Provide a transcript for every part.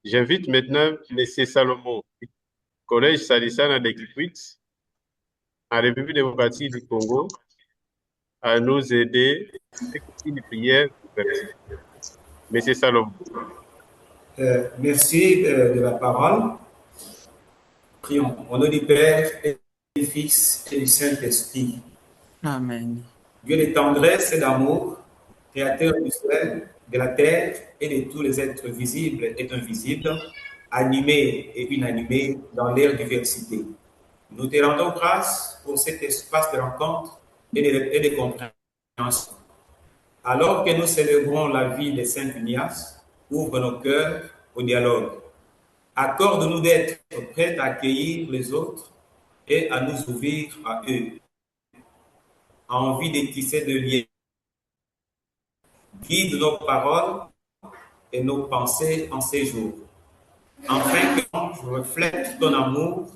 J'invite maintenant M. Salomon, du Collège Salissana de Kikwit, en République démocratique du Congo, à nous aider avec une prière d'ouverture. M. Salomon. Merci de la parole. Prions. Au nom du Père et du Fils et du Saint-Esprit. Amen. Dieu de tendresse et d'amour, créateur du ciel, de la terre et de tous les êtres visibles et invisibles, animés et inanimés dans l'ère diversité. Nous te rendons grâce pour cet espace de rencontre et de compréhension. Alors que nous célébrons la vie de Saint Ignace, ouvre nos cœurs au dialogue. Accorde-nous d'être prêts à accueillir les autres et à nous ouvrir à eux, envie de tisser de liens. Guide nos paroles et nos pensées en ces jours, afin que je reflète ton amour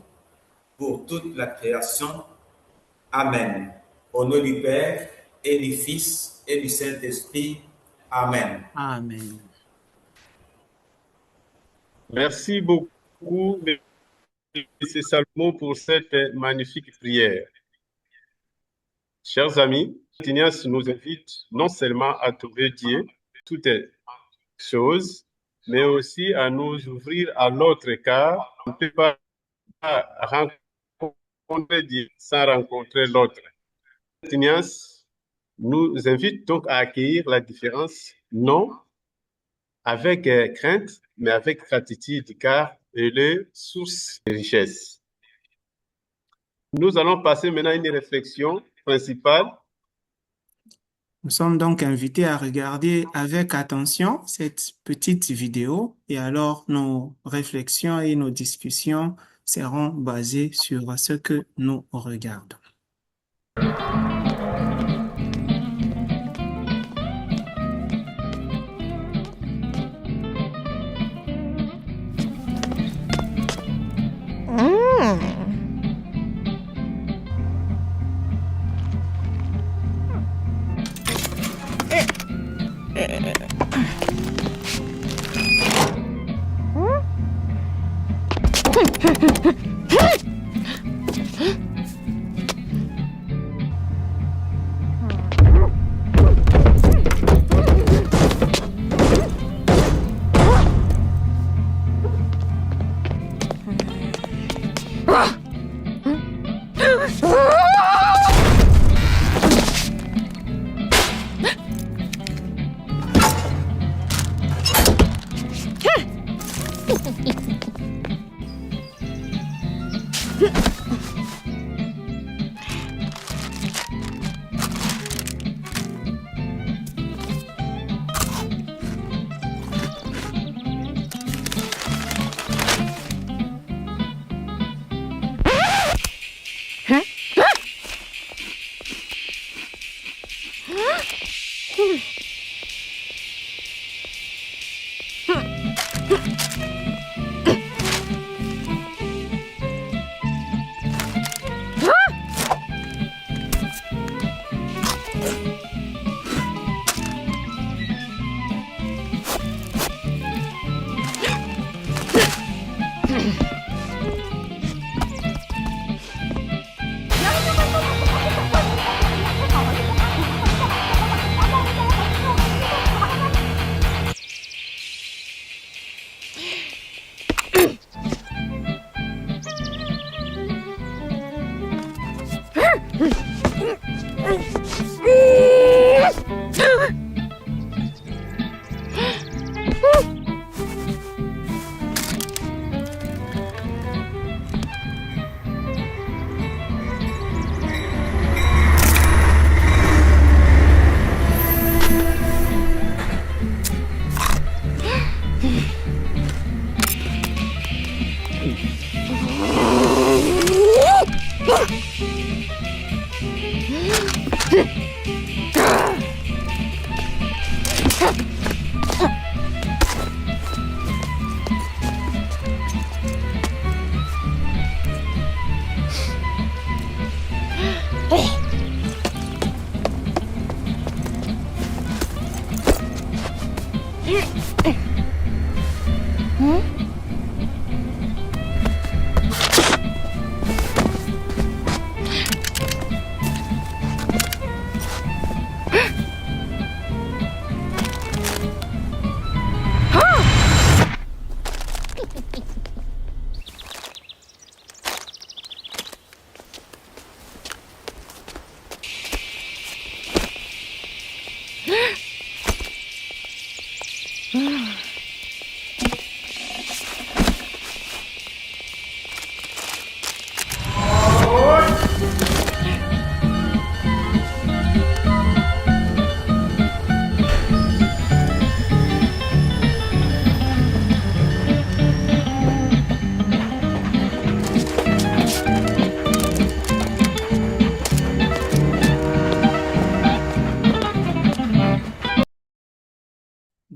pour toute la création. Amen. Au nom du Père et du Fils et du Saint-Esprit. Amen. Amen. Merci beaucoup, M. Salomon, pour cette magnifique prière. Chers amis, Ignace nous invite non seulement à trouver Dieu, toutes choses, mais aussi à nous ouvrir à l'autre, car on ne peut pas rencontrer Dieu sans rencontrer l'autre. Ignace nous invite donc à accueillir la différence, non avec crainte, mais avec gratitude, car elle est source de richesse. Nous allons passer maintenant à une réflexion principale. Nous sommes donc invités à regarder avec attention cette petite vidéo et alors nos réflexions et nos discussions seront basées sur ce que nous regardons.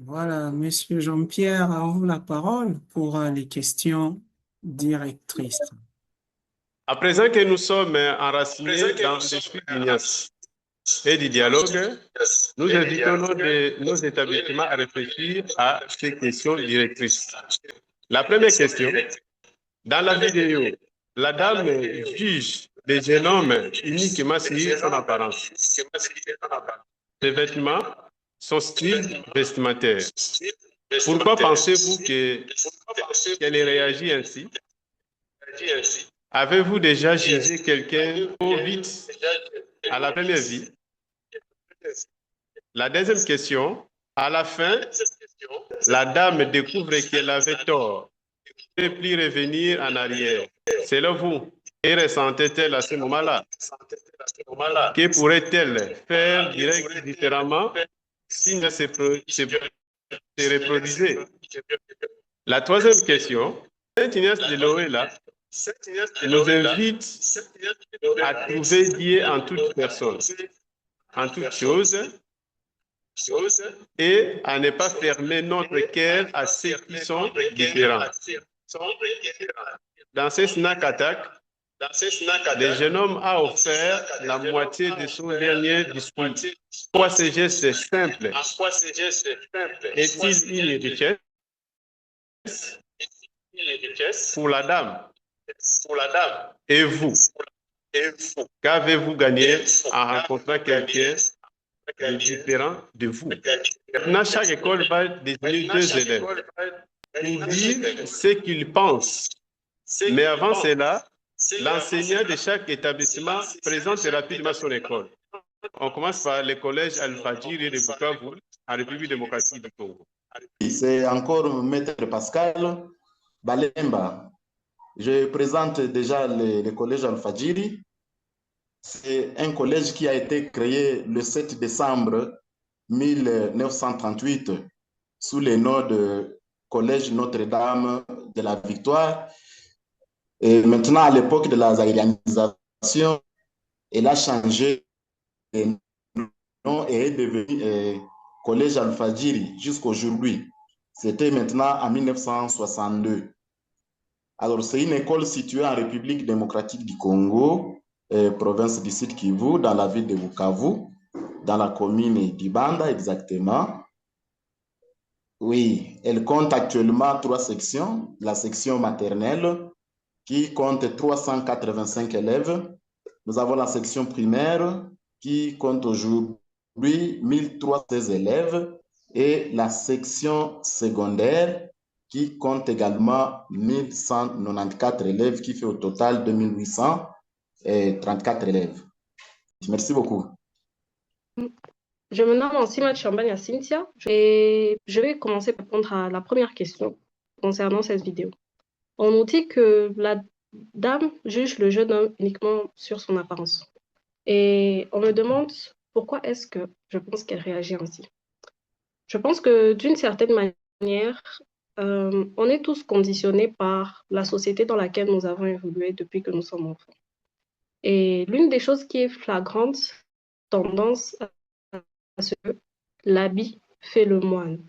Voilà, Monsieur Jean-Pierre, à vous la parole pour les questions directrices. À présent que nous sommes enracinés dans l'esprit d'Ignace et du dialogue, nous invitons nos établissements à réfléchir à ces questions directrices. La première question, dans la vidéo, la dame juge des jeunes hommes uniquement sur son apparence. Ses vêtements, son style vestimentaire. Pourquoi pensez-vous qu'elle ait réagi ainsi? Avez-vous déjà jugé quelqu'un trop vite à la première vue? La deuxième question, à la fin, la dame découvre qu'elle avait tort. Ne peut plus revenir en arrière. Selon vous, et ressentait-elle à ce moment-là? Que pourrait-elle faire différemment si ne se reproduisait? La troisième question, Saint Ignace de Loyola nous invite à trouver Dieu en toute personne, en toute chose, et à ne pas fermer notre cœur à ceux qui sont différents. Dans ce snack attack, le jeune homme a offert la moitié de son dernier discours. Pourquoi ce geste simple est-il une richesse pour la dame? Et vous, qu'avez-vous gagné en rencontrant quelqu'un de différent de vous? Maintenant, chaque école va désigner 2 élèves pour dire ce qu'ils pensent. Mais avant cela, l'enseignant de chaque établissement présente rapidement son école. On commence par le collège Al-Fadjiri de Bukavu, en République démocratique du Congo. C'est encore Maître Pascal Balemba. Je présente déjà le collège Al-Fadjiri. C'est un collège qui a été créé le 7 décembre 1938 sous le nom de Collège Notre-Dame de la Victoire. Et maintenant, à l'époque de la zaïrianisation, elle a changé de nom et est devenu Collège Al-Fadjiri jusqu'aujourd'hui. C'était maintenant en 1962. Alors, c'est une école située en République démocratique du Congo, province du Sud Kivu, dans la ville de Bukavu, dans la commune d'Ibanda exactement. Oui, elle compte actuellement 3 sections. La section maternelle qui compte 385 élèves. Nous avons la section primaire qui compte aujourd'hui 1316 élèves et la section secondaire qui compte également 1194 élèves, qui fait au total 2834 élèves. Merci beaucoup. Je me nomme Ansima Chambanya Cynthia et je vais commencer par répondre à la première question concernant cette vidéo. On nous dit que la dame juge le jeune homme uniquement sur son apparence. Et on me demande pourquoi est-ce que je pense qu'elle réagit ainsi. Je pense que d'une certaine manière, on est tous conditionnés par la société dans laquelle nous avons évolué depuis que nous sommes enfants. Et l'une des choses qui est flagrante, tendance à ce que l'habit fait le moine,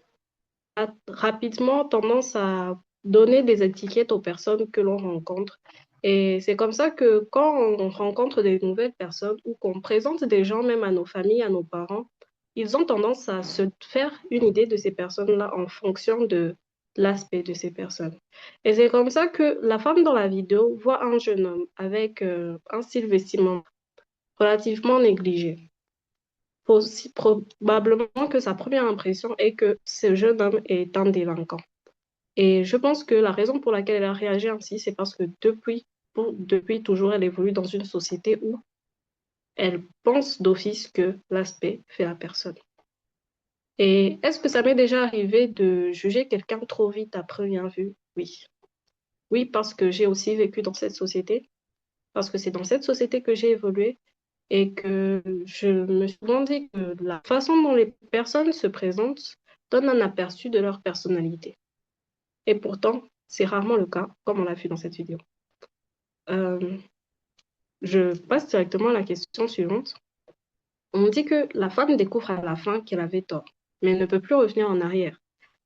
a rapidement tendance à donner des étiquettes aux personnes que l'on rencontre. Et c'est comme ça que quand on rencontre des nouvelles personnes ou qu'on présente des gens même à nos familles, à nos parents, ils ont tendance à se faire une idée de ces personnes-là en fonction de l'aspect de ces personnes. Et c'est comme ça que la femme dans la vidéo voit un jeune homme avec un style vestimentaire relativement négligé. Probablement que sa première impression est que ce jeune homme est un délinquant. Et je pense que la raison pour laquelle elle a réagi ainsi, c'est parce que depuis toujours, elle évolue dans une société où elle pense d'office que l'aspect fait la personne. Et est-ce que ça m'est déjà arrivé de juger quelqu'un trop vite à première vue? Oui. Oui, parce que j'ai aussi vécu dans cette société, parce que c'est dans cette société que j'ai évolué et que je me suis souvent dit que la façon dont les personnes se présentent donne un aperçu de leur personnalité. Et pourtant, c'est rarement le cas, comme on l'a vu dans cette vidéo. Euh, je passe directement à la question suivante. On dit que la femme découvre à la fin qu'elle avait tort, mais elle ne peut plus revenir en arrière.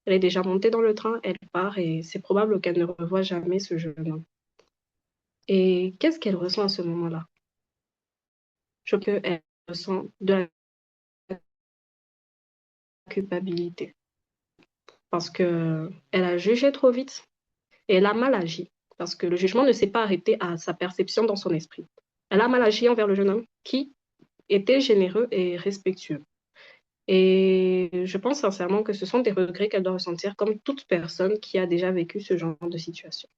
Elle est déjà montée dans le train, elle part et c'est probable qu'elle ne revoie jamais ce jeune homme. Et qu'est-ce qu'elle ressent à ce moment-là? Je pense qu'elle ressent de la culpabilité parce que elle a jugé trop vite et elle a mal agi parce que le jugement ne s'est pas arrêté à sa perception dans son esprit. Elle a mal agi envers le jeune homme qui était généreux et respectueux. Et je pense sincèrement que ce sont des regrets qu'elle doit ressentir comme toute personne qui a déjà vécu ce genre de situation.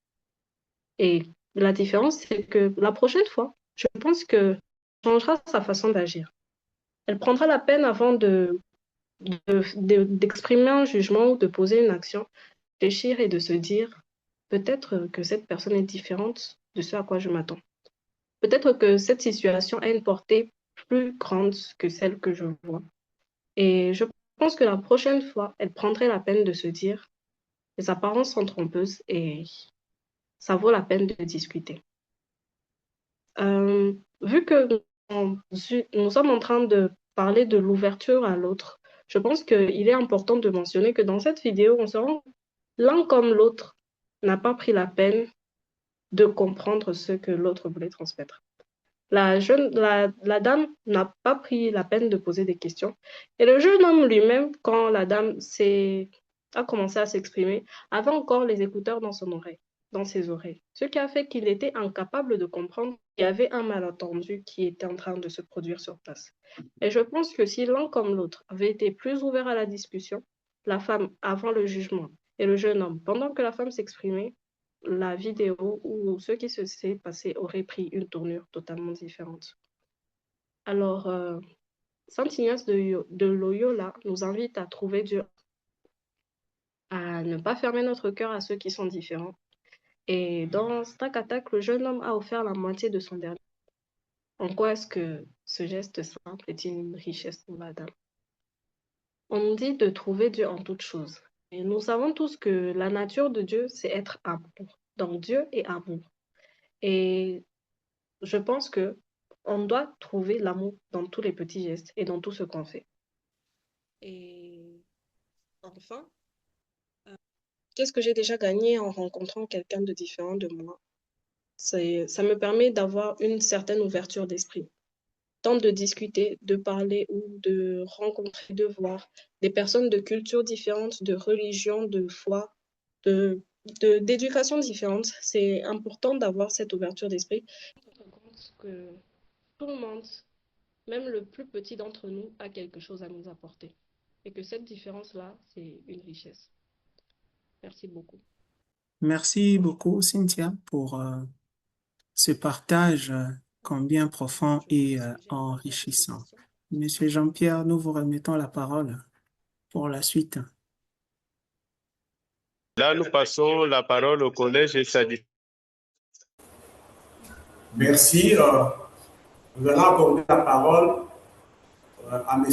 Et la différence, c'est que la prochaine fois, je pense que changera sa façon d'agir. Elle prendra la peine avant d'exprimer un jugement ou de poser une action, réfléchir et de se dire peut-être que cette personne est différente de ce à quoi je m'attends. Peut-être que cette situation a une portée plus grande que celle que je vois. Et je pense que la prochaine fois, elle prendrait la peine de se dire les apparences sont trompeuses et ça vaut la peine de discuter. Vu que nous sommes en train de parler de l'ouverture à l'autre, je pense qu'il est important de mentionner que dans cette vidéo, on se rend l'un comme l'autre n'a pas pris la peine de comprendre ce que l'autre voulait transmettre. La dame n'a pas pris la peine de poser des questions. Et le jeune homme lui-même, quand la dame a commencé à s'exprimer, avait encore les écouteurs dans ses oreilles. Ce qui a fait qu'il était incapable de comprendre qu'il y avait un malentendu qui était en train de se produire sur place. Et je pense que si l'un comme l'autre avait été plus ouvert à la discussion, la femme avant le jugement et le jeune homme pendant que la femme s'exprimait, la vidéo ou ce qui se s'est passé aurait pris une tournure totalement différente. Alors, Saint Ignace de Loyola nous invite à trouver Dieu, à ne pas fermer notre cœur à ceux qui sont différents. Et dans Stack Attack, le jeune homme a offert la moitié de son dernier. En quoi est-ce que ce geste simple est une richesse pour la dame? On nous dit de trouver Dieu en toutes choses. Et nous savons tous que la nature de Dieu, c'est être amour. Donc Dieu est amour. Et je pense que on doit trouver l'amour dans tous les petits gestes et dans tout ce qu'on fait. Et enfin, qu'est-ce que j'ai déjà gagné en rencontrant quelqu'un de différent de moi? Ça me permet d'avoir une certaine ouverture d'esprit, tant de discuter, de parler ou de rencontrer, de voir des personnes de cultures différentes, de religions, de foi, d'éducation différente. C'est important d'avoir cette ouverture d'esprit. Je me rends compte que tout le monde, même le plus petit d'entre nous, a quelque chose à nous apporter. Et que cette différence-là, c'est une richesse. Merci beaucoup. Merci beaucoup, Cynthia, pour ce partage combien profond et enrichissant. Monsieur Jean-Pierre, nous vous remettons la parole pour la suite. Là, nous passons la parole au collège et Sadi. Merci. Nous allons accorder la parole à M.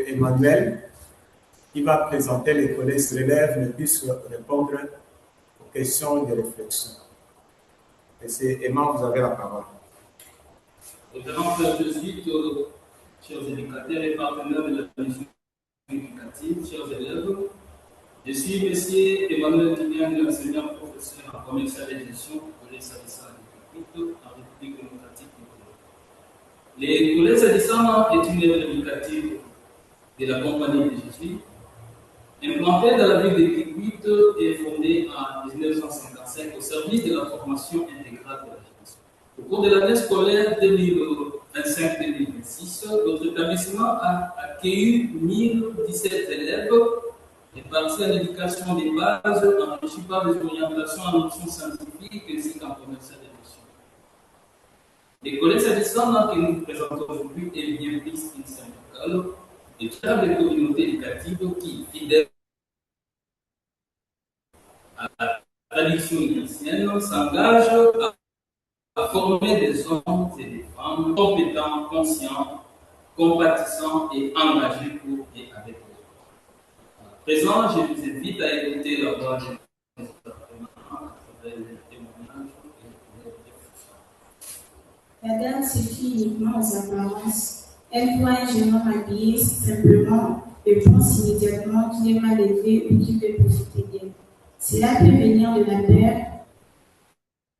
Emmanuel, qui va présenter les collèges élèves ne puissent répondre aux questions et réflexions. M. Emmanuel, vous avez la parole. Nous allons faire de suite, chers éducateurs et partenaires de la mission éducative, chers élèves. Je suis M. Emmanuel Dinian, enseignant-professeur en commercialisation au collège Sadissa en République démocratique du Congo. Les collèges Sadissa est une œuvre éducative de la Compagnie de Jésus, implantée dans la ville de Kikwit et fondée en 1955 au service de la formation intégrale de la jeunesse. Au cours de l'année scolaire 2025-2026, notre établissement a accueilli 1017 élèves répartis en éducation des bases, enrichis par des orientations en options scientifiques ainsi qu'en commercialisation. Les collèges Sadissa que nous présentons aujourd'hui est bien plus qu'une syndicale. Et tu as des communautés éducatives qui, fidèles à la tradition chrétienne, s'engagent à former des hommes et des femmes compétents, conscients, compatissants et engagés pour et avec eux. À présent, je vous invite à écouter la voix de la dame se fie uniquement aux apparences. Elle voit un jeune homme habillé simplement et pense immédiatement qu'il est mal élevé ou qu'il veut profiter d'elle. Cela peut venir de la peur,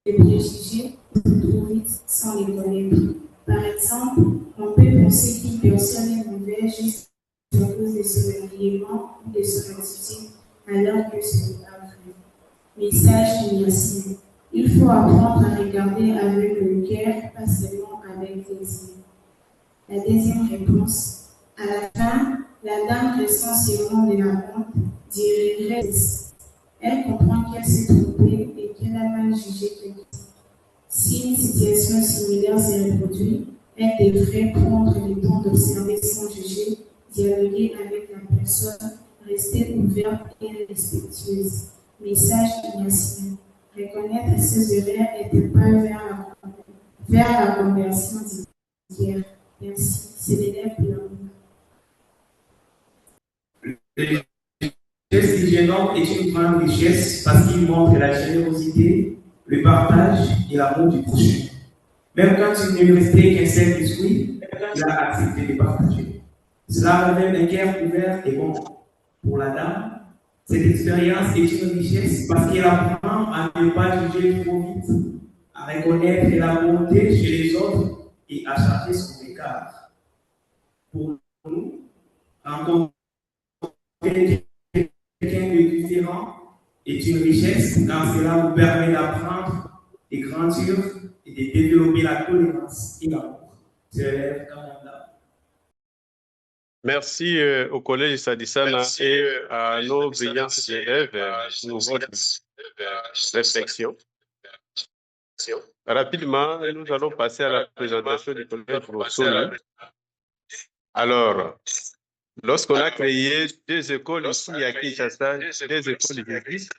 des préjugés, trop vite sans les connaître. Par exemple, on peut penser qu'une personne est mauvaise juste à cause de son habillement ou de son attitude, alors que ce n'est pas vrai. Message universel. Il faut apprendre à regarder avec le cœur, pas seulement avec les yeux. La deuxième réponse. À la fin, la dame ressent seulement de la honte, du regret. Elle comprend qu'elle s'est trompée et qu'elle a mal jugé quelqu'un. Si une situation similaire se reproduit, elle devrait prendre le temps d'observer sans juger, dialoguer avec la personne, rester ouverte et respectueuse. Message universel. Reconnaître ses erreurs et de pas vers la conversion d'hier. Merci. C'est l'élève de l'amour. Le geste du jeune homme est une grande richesse parce qu'il montre la générosité, le partage et l'amour du prochain. Même quand il ne lui restait qu'un seul biscuit, il a accepté de partager. Cela révèle un cœur ouvert et bon. Pour la dame, cette expérience est une richesse parce qu'elle apprend à ne pas juger trop vite, à reconnaître la bonté chez les autres et à chercher son écart. Pour nous, rencontrer quelqu'un de différent est une richesse car cela nous permet d'apprendre, de grandir et de développer la tolérance et l'amour. C'est l'élève Kamanda. Merci au collège Sadissana et à nos brillants élèves pour votre réflexion. Rapidement, nous allons passer à la présentation du collège Brossoumi. Alors, lorsqu'on a créé deux écoles ici à Kinshasa, deux écoles d'église,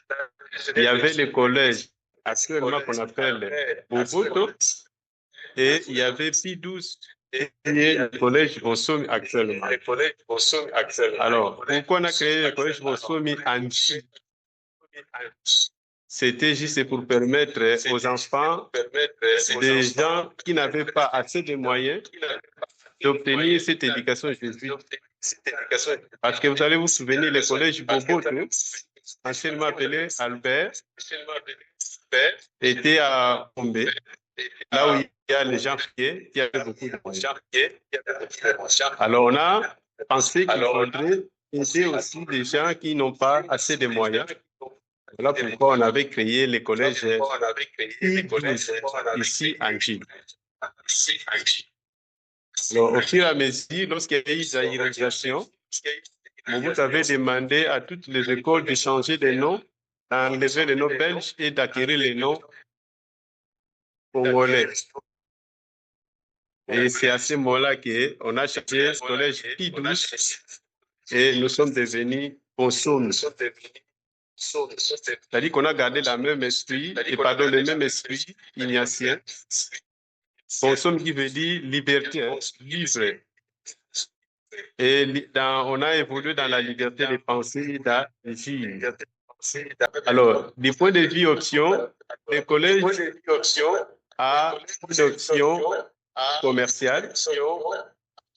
il y avait le collège actuellement qu'on appelle Boboto et il y avait P12 et le collège Brossoumi actuellement. Alors, pourquoi on a créé le collège Brossoumi en Chine? C'était juste pour permettre aux enfants, des gens qui n'avaient pas assez de moyens, d'obtenir cette éducation jésuite. Parce que vous allez vous souvenir, le collège Boboto, anciennement appelé Albert, était à Bombay, là où il y a les gens qui avaient beaucoup de moyens. Alors on a pensé qu'il faudrait aider aussi des gens qui n'ont pas assez de moyens. Voilà pourquoi on avait créé les collèges ici en Chine. Alors, au fur et à mesure, lorsqu'il y a eu la hiérarchisation, vous avez demandé à toutes les écoles de changer de nom, d'enlever les noms belges et d'acquérir les noms congolais. Et c'est à ce moment-là qu'on a changé le collège P12 et nous sommes devenus Brossoumi. C'est-à-dire qu'on a gardé le même esprit ignatien. Brossoumi qui veut dire liberté, libre. Et on a évolué dans la liberté de penser et d'agir. Alors, du point de vue option, le collège a une option commerciale,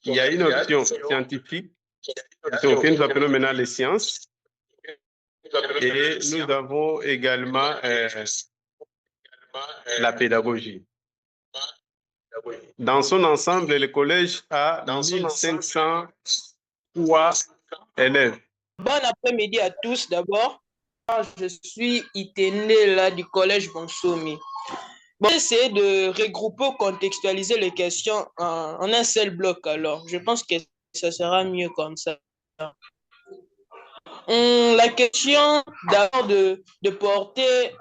il y a une option scientifique, que nous appelons maintenant les sciences, et nous avons également la pédagogie. Dans son ensemble, le collège a 1503 élèves. Bon après-midi à tous d'abord. Je suis Itenela du collège Brossoumi. Bon, essayer de regrouper, contextualiser les questions en un seul bloc alors. Je pense que ça sera mieux comme ça. La question d'abord de porter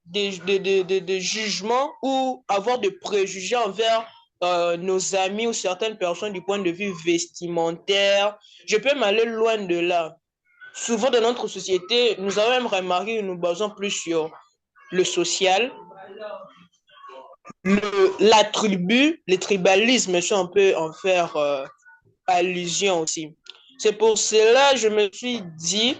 des jugements ou avoir des préjugés envers nos amis ou certaines personnes du point de vue vestimentaire. Je peux m'aller loin de là. Souvent dans notre société, nous avons même remarqué que nous basons plus sur le social, la tribu, les tribalismes, si on peut en faire allusion aussi. C'est pour cela que je me suis dit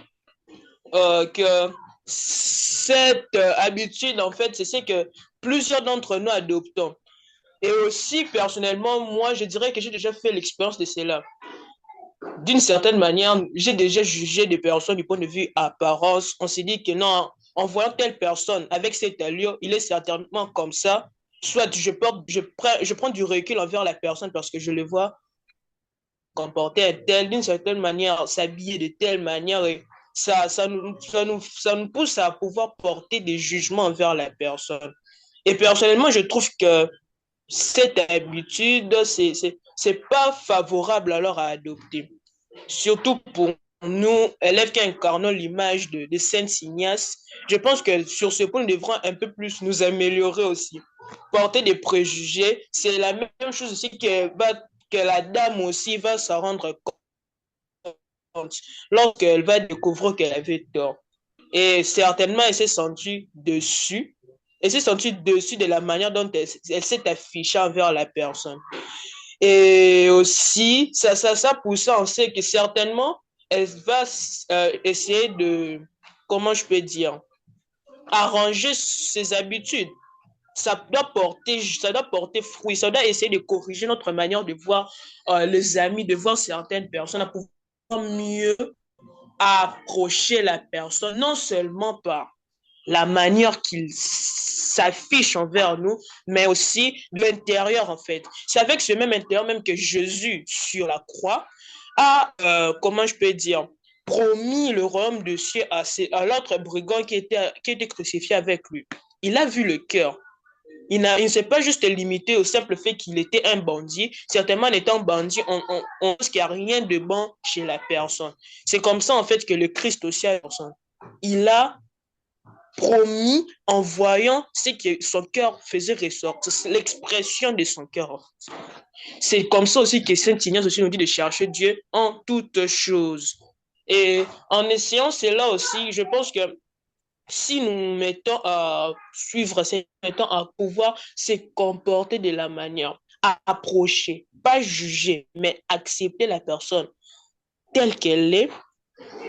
que cette habitude, en fait, c'est ce que plusieurs d'entre nous adoptons. Et aussi, personnellement, moi, je dirais que j'ai déjà fait l'expérience de cela. D'une certaine manière, j'ai déjà jugé des personnes du point de vue apparence. On s'est dit que non, en voyant telle personne avec cette allure, il est certainement comme ça. Soit je prends du recul envers la personne parce que je le vois comporter d'une certaine manière, s'habiller de telle manière, et ça nous pousse à pouvoir porter des jugements envers la personne. Et personnellement, je trouve que cette habitude, c'est pas favorable alors à adopter. Surtout pour nous, élèves qui incarnons l'image de Saint Ignace, je pense que sur ce point, nous devrons un peu plus nous améliorer aussi. Porter des préjugés, c'est la même chose aussi que la dame aussi va s'en rendre compte lorsqu'elle va découvrir qu'elle avait tort. Et certainement, elle s'est sentie dessus. Elle s'est sentie dessus de la manière dont elle s'est affichée envers la personne. Et aussi, ça pousse, on sait que certainement, elle va essayer de, comment je peux dire, arranger ses habitudes. Ça doit porter fruit, ça doit essayer de corriger notre manière de voir les amis, de voir certaines personnes, pour pouvoir mieux approcher la personne, non seulement par la manière qu'il s'affiche envers nous, mais aussi l'intérieur en fait. C'est avec ce même intérieur même que Jésus, sur la croix, a, comment je peux dire, promis le royaume de cieux à l'autre brigand qui était crucifié avec lui. Il a vu le cœur. Il ne s'est pas juste limité au simple fait qu'il était un bandit. Certainement, en étant bandit, on pense qu'il n'y a rien de bon chez la personne. C'est comme ça, en fait, que le Christ aussi a personne. Il a promis en voyant ce que son cœur faisait ressortir, l'expression de son cœur. C'est comme ça aussi que Saint Ignace aussi nous dit de chercher Dieu en toutes choses. Et en essayant cela aussi, je pense que si nous mettons à suivre, mettons à pouvoir se comporter de la manière, à approcher, pas juger, mais accepter la personne telle qu'elle est,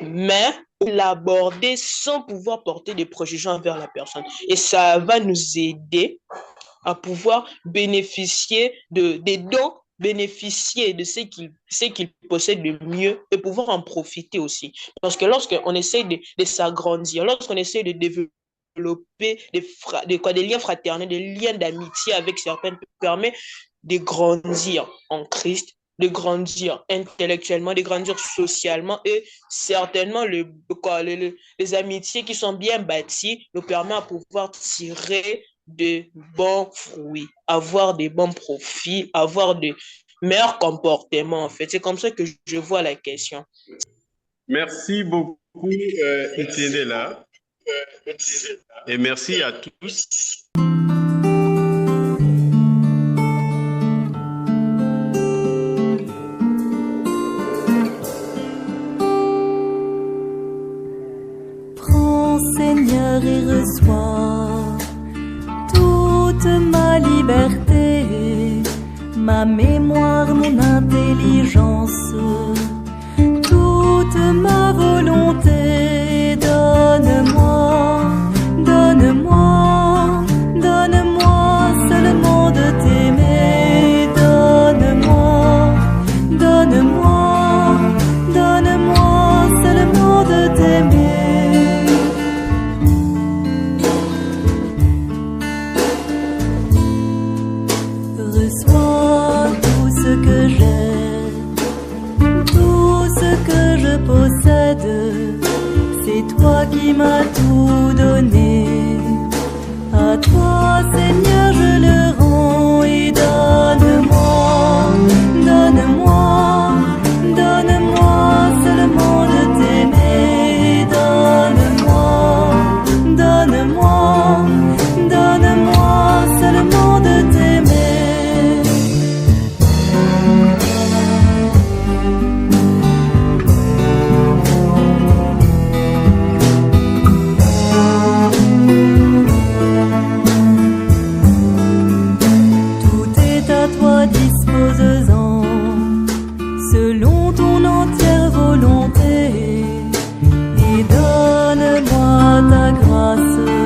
mais l'aborder sans pouvoir porter des préjugés envers la personne. Et ça va nous aider à pouvoir bénéficier des dons, bénéficier de ce qu'il possède de mieux et pouvoir en profiter aussi. Parce que lorsqu'on essaie de s'agrandir, lorsqu'on essaie de développer des liens fraternels, des liens d'amitié avec certaines, permet de grandir en Christ, de grandir intellectuellement, de grandir socialement, et certainement les amitiés qui sont bien bâties nous permettent de pouvoir tirer de bons fruits, avoir des bons profils, avoir de meilleurs comportements en fait. C'est comme ça que je vois la question. Merci beaucoup, Etienne, et merci à tous. Prends, Seigneur, et reçois toute ma liberté, ma mémoire, mon intelligence, toute ma volonté. Donne-moi, donne-moi, donne-moi seulement de t'aimer. Donne-moi, donne-moi, donne-moi seulement de t'aimer. Reçois tout ce que j'ai, tout ce que je possède, c'est toi qui m'as tout donné. À toi, Seigneur, je le rends, et donne-moi, donne-moi, donne-moi seulement de t'aimer. Donne-moi, donne-moi, donne-moi seulement de t'aimer. volonté et donne-moi ta grâce.